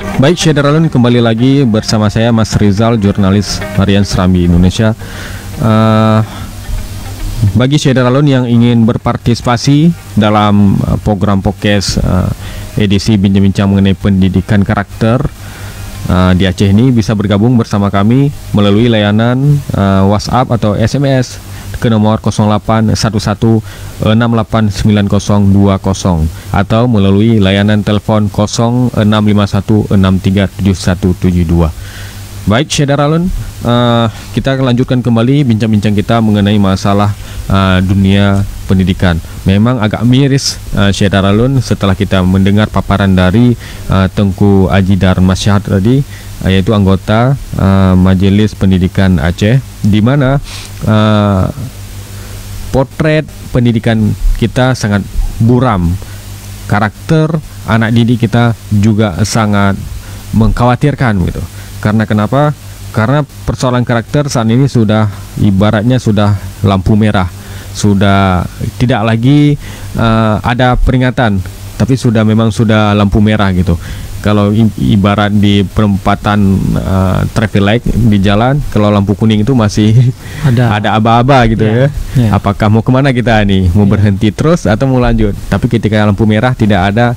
Baik, Syederalun, kembali lagi bersama saya Mas Rizal, jurnalis harian Serambi Indonesia. Bagi Syederalun yang ingin berpartisipasi dalam program podcast edisi bincang-bincang mengenai pendidikan karakter di Aceh ini, bisa bergabung bersama kami melalui layanan WhatsApp atau SMS ke nomor 0811689020 atau melalui layanan telepon 0651637172. Baik, Syederalun, kita akan lanjutkan kembali bincang-bincang kita mengenai masalah dunia pendidikan. Memang agak miris, Syederalun, setelah kita mendengar paparan dari Tengku Ajidar Masyahad tadi, yaitu anggota Majelis Pendidikan Aceh, di mana potret pendidikan kita sangat buram. Karakter anak didik kita juga sangat mengkhawatirkan gitu. Karena kenapa? Karena persoalan karakter saat ini sudah ibaratnya sudah lampu merah. Sudah tidak lagi ada peringatan, tapi memang sudah lampu merah gitu. Kalau ibarat di perempatan traffic light di jalan, kalau lampu kuning itu masih ada aba-aba gitu ya. Apakah mau kemana kita nih? Mau berhenti terus atau mau lanjut? Tapi ketika lampu merah tidak ada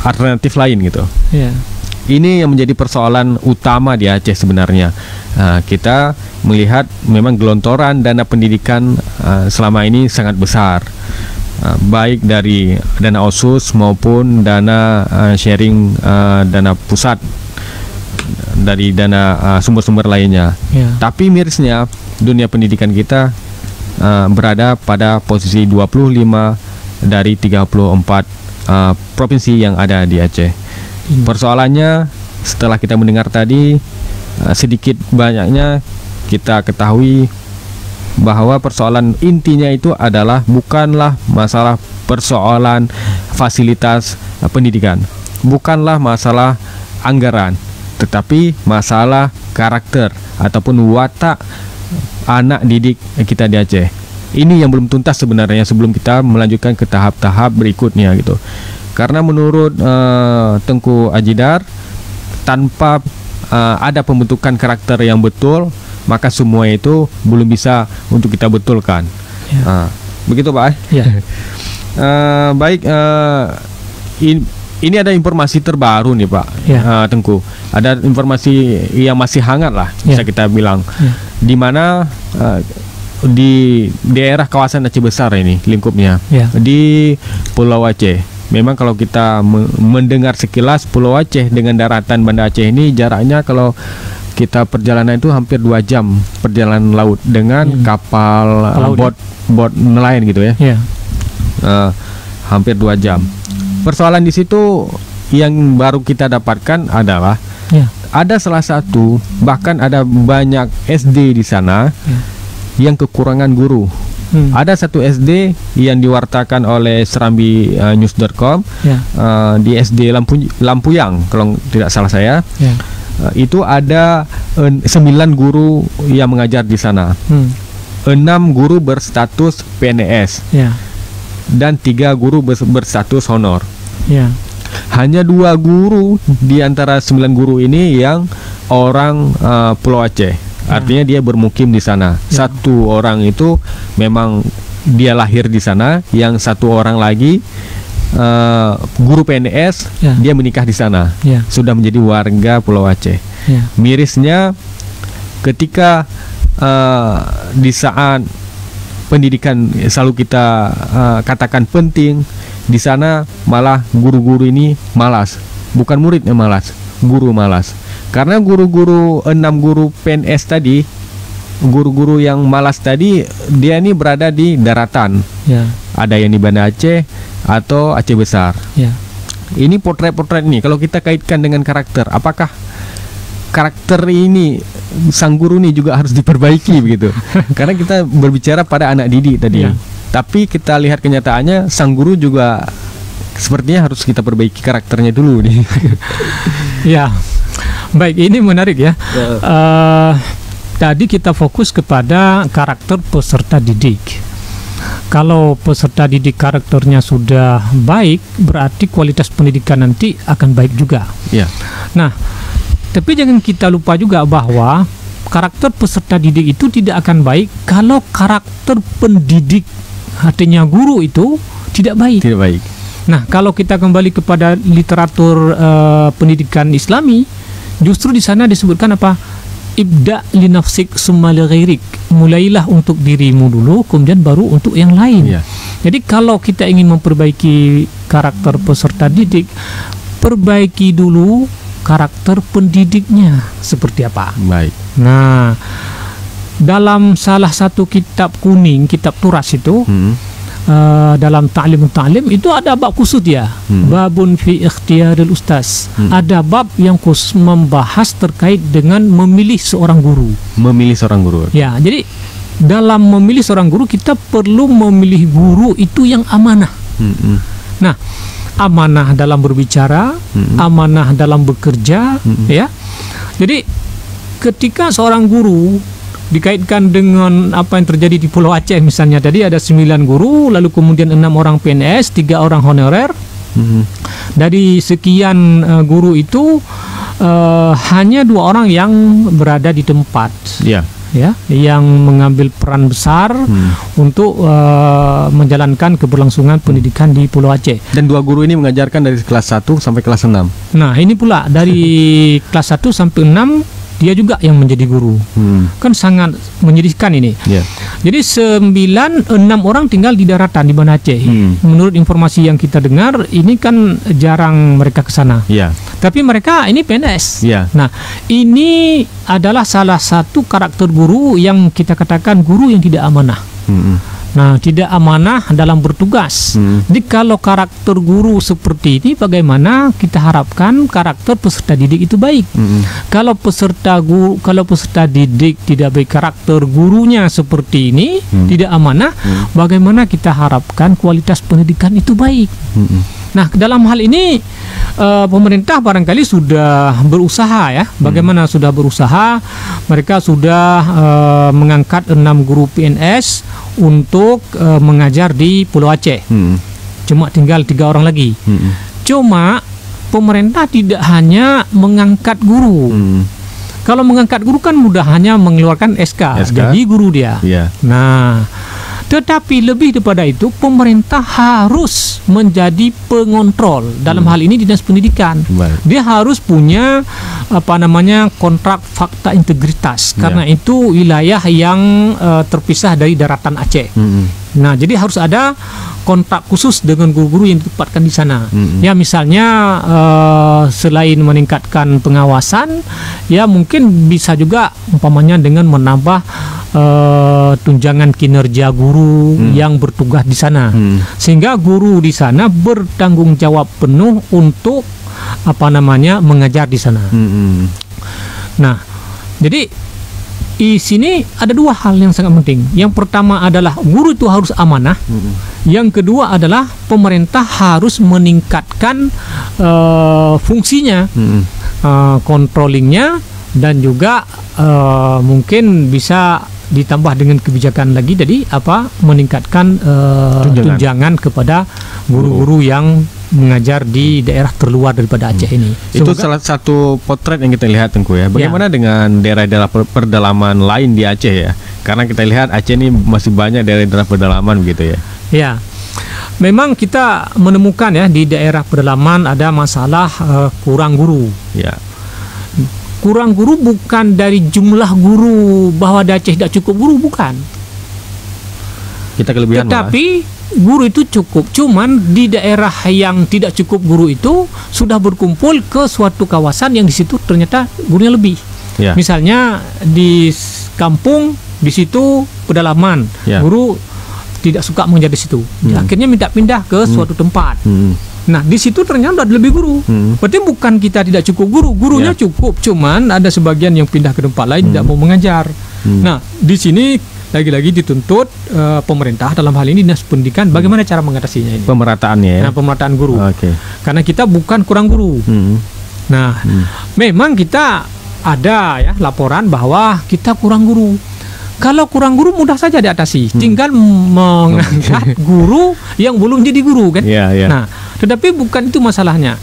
alternatif lain gitu. Ini yang menjadi persoalan utama di Aceh sebenarnya. Kita melihat memang gelontoran dana pendidikan selama ini sangat besar. Baik dari dana OSUS maupun dana sharing dana pusat dari dana sumber-sumber lainnya. Tapi mirisnya dunia pendidikan kita berada pada posisi 25 dari 34 provinsi yang ada di Aceh. Persoalannya, setelah kita mendengar tadi, sedikit banyaknya kita ketahui bahwa persoalan intinya itu adalah bukanlah masalah persoalan fasilitas pendidikan, bukanlah masalah anggaran, tetapi masalah karakter ataupun watak anak didik kita di Aceh. Ini yang belum tuntas sebenarnya sebelum kita melanjutkan ke tahap-tahap berikutnya gitu. Karena menurut Tengku Ajidar, tanpa ada pembentukan karakter yang betul, maka semua itu belum bisa untuk kita betulkan. Begitu Pak? Baik, ini ada informasi terbaru nih Pak Tengku. Ada informasi yang masih hangat lah, bisa kita bilang. Di mana di daerah kawasan Aceh Besar ini lingkupnya, di Pulau Aceh. Memang kalau kita mendengar sekilas Pulau Aceh dengan daratan Banda Aceh ini jaraknya kalau kita perjalanan itu hampir 2 jam perjalanan laut dengan kapal bot nelayan gitu ya. Hampir 2 jam. Persoalan di situ yang baru kita dapatkan adalah ada salah satu, bahkan ada banyak SD di sana yang kekurangan guru. Ada satu SD yang diwartakan oleh Serambi News.com di SD Lampuyang kalau tidak salah saya. Itu ada 9 guru yang mengajar di sana. 6 guru berstatus PNS dan 3 guru berstatus honor. Hanya 2 guru di antara 9 guru ini yang orang Pulau Aceh. Artinya dia bermukim di sana. Satu orang itu memang dia lahir di sana, yang satu orang lagi guru PNS, dia menikah di sana. Sudah menjadi warga Pulau Aceh. Mirisnya ketika di saat pendidikan selalu kita katakan penting, di sana malah guru-guru ini malas. Bukan muridnya malas, guru malas. Karena guru-guru 6 guru PNS tadi, guru-guru yang malas tadi, dia ini berada di daratan. Ada yang di Banda Aceh atau Aceh Besar. Ini potret-potret ini kalau kita kaitkan dengan karakter, apakah karakter ini sang guru ini juga harus diperbaiki begitu? Karena kita berbicara pada anak didik tadi. Tapi kita lihat kenyataannya sang guru juga sepertinya harus kita perbaiki karakternya dulu nih. Baik, ini menarik ya. Tadi kita fokus kepada karakter peserta didik. Kalau peserta didik karakternya sudah baik, berarti kualitas pendidikan nanti akan baik juga. Ya. Nah, tapi jangan kita lupa juga bahwa karakter peserta didik itu tidak akan baik kalau karakter pendidik, artinya guru itu tidak baik. Tidak baik. Nah, kalau kita kembali kepada literatur pendidikan Islami, justru di sana disebutkan apa? Ibda li nafsik summa li ghairik. Mulailah untuk dirimu dulu, kemudian baru untuk yang lain. Ya. Jadi kalau kita ingin memperbaiki karakter peserta didik, perbaiki dulu karakter pendidiknya seperti apa. Baik. Nah, dalam salah satu kitab kuning, kitab turas itu, dalam ta'lim itu ada bab khusus ya, babun fi ikhtiyaril ustaz. Ada bab yang khusus membahas terkait dengan memilih seorang guru. Memilih seorang guru. Ya, jadi dalam memilih seorang guru kita perlu memilih guru itu yang amanah. Nah, amanah dalam berbicara, amanah dalam bekerja, ya. Jadi ketika seorang guru dikaitkan dengan apa yang terjadi di Pulau Aceh misalnya, tadi ada 9 guru, lalu kemudian 6 orang PNS, 3 orang honorer. Dari sekian guru itu hanya 2 orang yang berada di tempat, ya, yang mengambil peran besar untuk menjalankan keberlangsungan pendidikan di Pulau Aceh. Dan 2 guru ini mengajarkan dari kelas 1 sampai kelas 6. Nah, ini pula dari kelas 1 sampai 6 dia juga yang menjadi guru. Kan sangat menyedihkan ini. Jadi 6 orang tinggal di daratan di Banda Aceh. Menurut informasi yang kita dengar, ini kan jarang mereka ke sana. Tapi mereka ini PNS. Nah, ini adalah salah satu karakter guru yang kita katakan guru yang tidak amanah. Nah, tidak amanah dalam bertugas. Jadi kalau karakter guru seperti ini, bagaimana kita harapkan karakter peserta didik itu baik? Kalau peserta didik tidak baik, karakter gurunya seperti ini, tidak amanah, bagaimana kita harapkan kualitas pendidikan itu baik? Nah, dalam hal ini pemerintah barangkali sudah berusaha ya. Bagaimana sudah berusaha? Mereka sudah mengangkat 6 guru PNS untuk mengajar di Pulau Aceh. Cuma tinggal 3 orang lagi. Cuma pemerintah tidak hanya mengangkat guru. Kalau mengangkat guru kan mudah, hanya mengeluarkan SK. Jadi guru dia. Nah, tetapi lebih daripada itu, pemerintah harus menjadi pengontrol. Dalam hal ini dinas pendidikan. Dia harus punya kontrak fakta integritas. Karena itu wilayah yang terpisah dari daratan Aceh. Nah, jadi harus ada kontrak khusus dengan guru-guru yang ditempatkan di sana. Ya, misalnya selain meningkatkan pengawasan, ya mungkin bisa juga umpamanya dengan menambah tunjangan kinerja guru yang bertugas di sana, sehingga guru di sana bertanggung jawab penuh untuk mengajar di sana. Nah, jadi di sini ada 2 hal yang sangat penting. Yang pertama adalah guru itu harus amanah. Yang kedua adalah pemerintah harus meningkatkan fungsinya, controllingnya, dan juga mungkin bisa ditambah dengan kebijakan lagi tadi meningkatkan tunjangan kepada guru-guru yang mengajar di daerah terluar daripada Aceh ini. Itu salah satu potret yang kita lihat, Tengku ya. Bagaimana dengan daerah-daerah pedalaman lain di Aceh ya? Karena kita lihat Aceh ini masih banyak daerah-daerah pedalaman gitu ya. Ya, memang kita menemukan ya di daerah pedalaman ada masalah kurang guru. Kurang guru bukan dari jumlah guru, bahwa di Aceh tidak cukup guru, bukan. Kita kelebihan. Tetapi guru itu cukup, cuman di daerah yang tidak cukup guru itu sudah berkumpul ke suatu kawasan yang di situ ternyata gurunya lebih. Misalnya di kampung, di situ pedalaman, guru tidak suka mengajar di situ. Akhirnya minta pindah ke suatu tempat. Nah, di situ ternyata ada lebih guru. Berarti bukan kita tidak cukup guru, gurunya cukup, cuman ada sebagian yang pindah ke tempat lain tidak mau mengajar. Nah, di sini lagi-lagi dituntut pemerintah dalam hal ini dinas pendidikan bagaimana cara mengatasinya ini. Pemerataannya ya. Nah, pemerataan guru. Karena kita bukan kurang guru. Nah, memang kita ada ya laporan bahwa kita kurang guru. Kalau kurang guru mudah saja diatasi, tinggal mengangkat guru yang belum jadi guru kan. Nah, tetapi bukan itu masalahnya.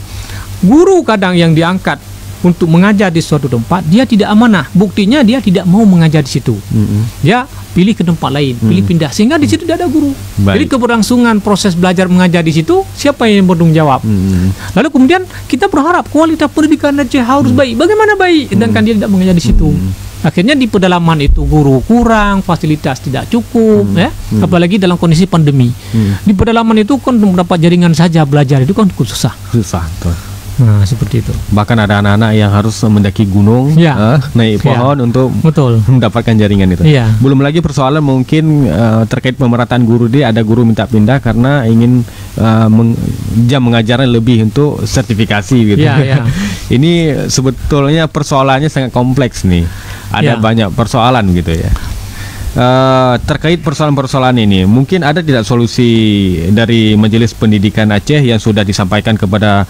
Guru kadang yang diangkat untuk mengajar di suatu tempat, dia tidak amanah. Buktinya dia tidak mau mengajar di situ. Dia pilih ke tempat lain, pilih pindah, sehingga di situ tidak ada guru. Jadi keberlangsungan proses belajar mengajar di situ, siapa yang bertanggung jawab? Lalu kemudian kita berharap kualitas pendidikan Aceh harus baik. Bagaimana baik? Sedangkan dia tidak mengajar di situ. Akhirnya di pedalaman itu guru kurang, fasilitas tidak cukup, apalagi dalam kondisi pandemi. Di pedalaman itu kan mendapat jaringan saja belajar itu kan susah. Tuh. Nah, seperti itu. Bahkan ada anak-anak yang harus mendaki gunung, naik pohon untuk mendapatkan jaringan itu. Belum lagi persoalan mungkin terkait pemerataan guru, dia ada guru minta pindah karena ingin jam mengajarnya lebih untuk sertifikasi gitu. Ini sebetulnya persoalannya sangat kompleks nih. Ada banyak persoalan gitu ya. Terkait persoalan-persoalan ini, mungkin ada tidak solusi dari Majelis Pendidikan Aceh yang sudah disampaikan kepada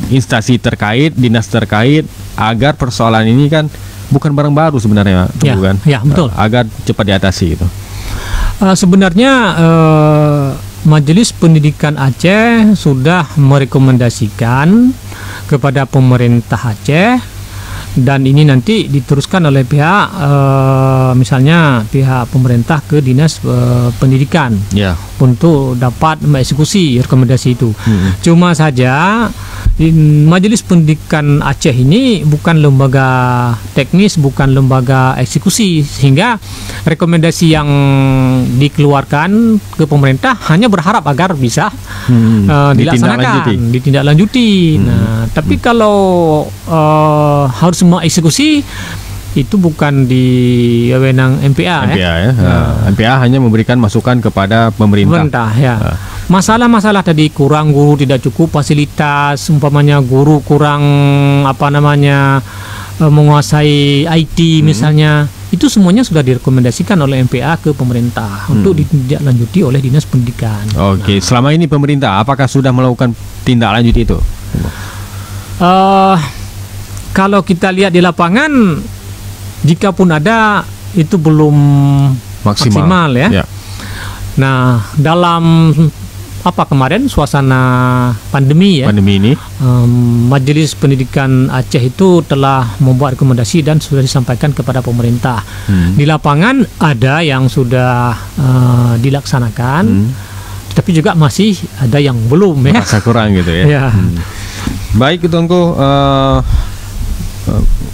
instansi terkait, dinas terkait, agar persoalan ini kan bukan barang baru sebenarnya, bukan? Betul. Agar cepat diatasi itu. Sebenarnya Majelis Pendidikan Aceh sudah merekomendasikan kepada pemerintah Aceh. Dan ini nanti diteruskan oleh pihak misalnya pihak pemerintah ke dinas pendidikan untuk dapat mengeksekusi rekomendasi itu. Cuma saja Majelis Pendidikan Aceh ini bukan lembaga teknis, bukan lembaga eksekusi, sehingga rekomendasi yang dikeluarkan ke pemerintah hanya berharap agar bisa dilaksanakan, ditindaklanjuti. Nah, tapi kalau harus semua eksekusi itu bukan di wewenang MPA MPA hanya memberikan masukan kepada pemerintah. Masalah-masalah tadi, kurang guru, tidak cukup fasilitas, umpamanya guru kurang menguasai IT misalnya, itu semuanya sudah direkomendasikan oleh MPA ke pemerintah untuk ditindaklanjuti oleh Dinas Pendidikan. Selama ini pemerintah apakah sudah melakukan tindak lanjut itu? Kalau kita lihat di lapangan, jika pun ada, itu belum maksimal ya. Nah, dalam kemarin suasana pandemi ini, Majelis Pendidikan Aceh itu telah membuat rekomendasi dan sudah disampaikan kepada pemerintah. Di lapangan ada yang sudah dilaksanakan, tapi juga masih ada yang belum merasa kurang gitu ya. Baik, itu Tengku,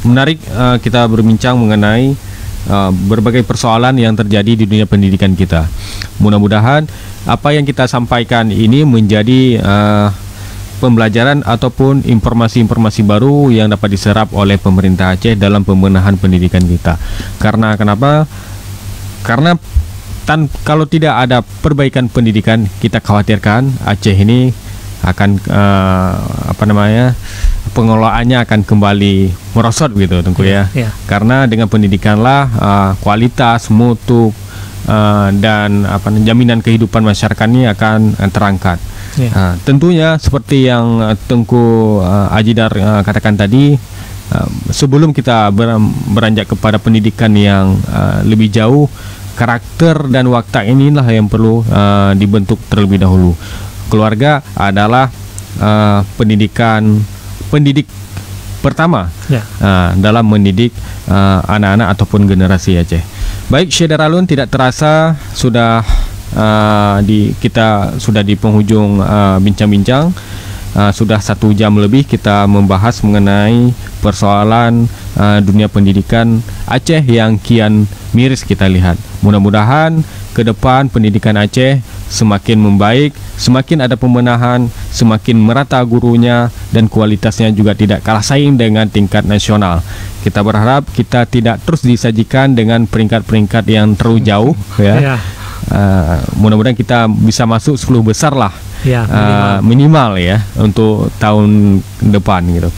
menarik kita berbincang mengenai berbagai persoalan yang terjadi di dunia pendidikan kita. Mudah-mudahan apa yang kita sampaikan ini menjadi pembelajaran ataupun informasi-informasi baru yang dapat diserap oleh pemerintah Aceh dalam pembenahan pendidikan kita. Karena kenapa? Karena kalau tidak ada perbaikan pendidikan, kita khawatirkan Aceh ini akan pengelolaannya akan kembali merosot gitu, Tengku ya. Karena dengan pendidikanlah kualitas, mutu dan jaminan kehidupan masyarakat ini akan terangkat. Tentunya seperti yang Tengku Ajidar katakan tadi, sebelum kita beranjak kepada pendidikan yang lebih jauh, karakter dan watak inilah yang perlu dibentuk terlebih dahulu. Keluarga adalah pendidik pertama dalam mendidik anak-anak ataupun generasi Aceh. Baik, Syed Daralun, tidak terasa sudah kita sudah di penghujung bincang-bincang. Sudah 1 jam lebih kita membahas mengenai persoalan dunia pendidikan Aceh yang kian miris kita lihat. Mudah-mudahan ke depan pendidikan Aceh semakin membaik, semakin ada pembenahan, semakin merata gurunya, dan kualitasnya juga tidak kalah saing dengan tingkat nasional. Kita berharap kita tidak terus disajikan dengan peringkat-peringkat yang terlalu jauh mudah-mudahan kita bisa masuk 10 besar lah, minimal ya untuk tahun depan gitu.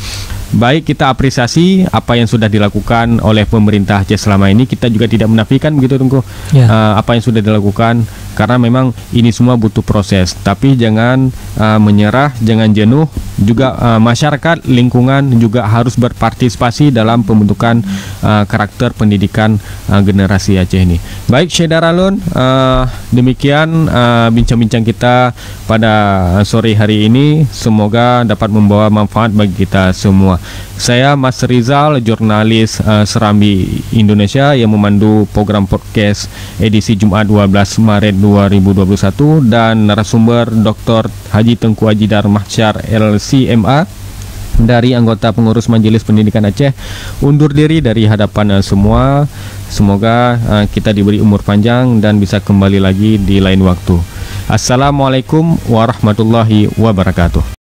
Baik, kita apresiasi apa yang sudah dilakukan oleh pemerintah Aceh selama ini. Kita juga tidak menafikan begitu, Tengku, apa yang sudah dilakukan karena memang ini semua butuh proses. Tapi jangan menyerah, jangan jenuh. Juga masyarakat, lingkungan juga harus berpartisipasi dalam pembentukan karakter pendidikan generasi Aceh ini. Baik, Syed Daralun, demikian bincang-bincang kita pada sore hari ini. Semoga dapat membawa manfaat bagi kita semua. Saya Mas Rizal, jurnalis Serambi Indonesia yang memandu program podcast edisi Jumat 12 Maret 2021, dan narasumber Dr. Haji Tengku Ajidar Mahsyar LCMA dari anggota pengurus Majelis Pendidikan Aceh, undur diri dari hadapan semua. Semoga kita diberi umur panjang dan bisa kembali lagi di lain waktu. Assalamualaikum warahmatullahi wabarakatuh.